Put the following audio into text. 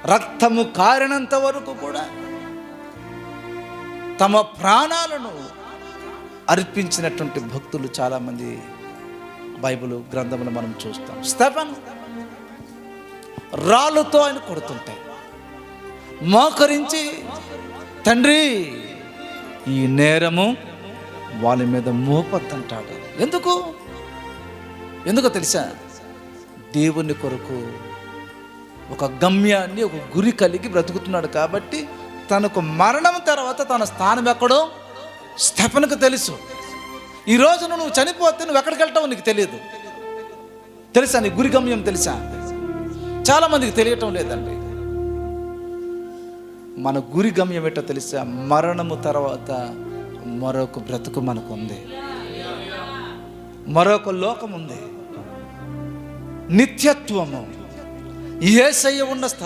రక్తము కారినంత వరకు కూడా తమ ప్రాణాలను అర్పించినటువంటి భక్తులు చాలామంది బైబిల్ గ్రంథంలో మనం చూస్తాం. స్టెఫెను రాళ్ళతో ఆయన కొడుతుంటే మోకరించి, తండ్రి ఈ నేరము వాళ్ళ మీద మోపొద్దంటాడు. ఎందుకో తెలుసా? దేవుని కొరకు ఒక గమ్యాన్ని, ఒక గురి కలిగి బ్రతుకుతున్నాడు కాబట్టి తనకు మరణం తర్వాత తన స్థానం ఎక్కడో స్టెఫెనుకు తెలుసు. ఈ రోజు నువ్వు చనిపోతే నువ్వు ఎక్కడికి వెళ్తావో నీకు తెలియదు. తెలుసా? నీ గురి గమ్యం తెలుసా? చాలామందికి తెలియటం లేదండి. మన గురి గమ్యం ఏంటో తెలుసా? మరణము తర్వాత మరొక బ్రతుకు మనకు ఉంది, మరొక లోకం ఉంది, నిత్యత్వము, యేసయ్య ఉన్న స్థలం.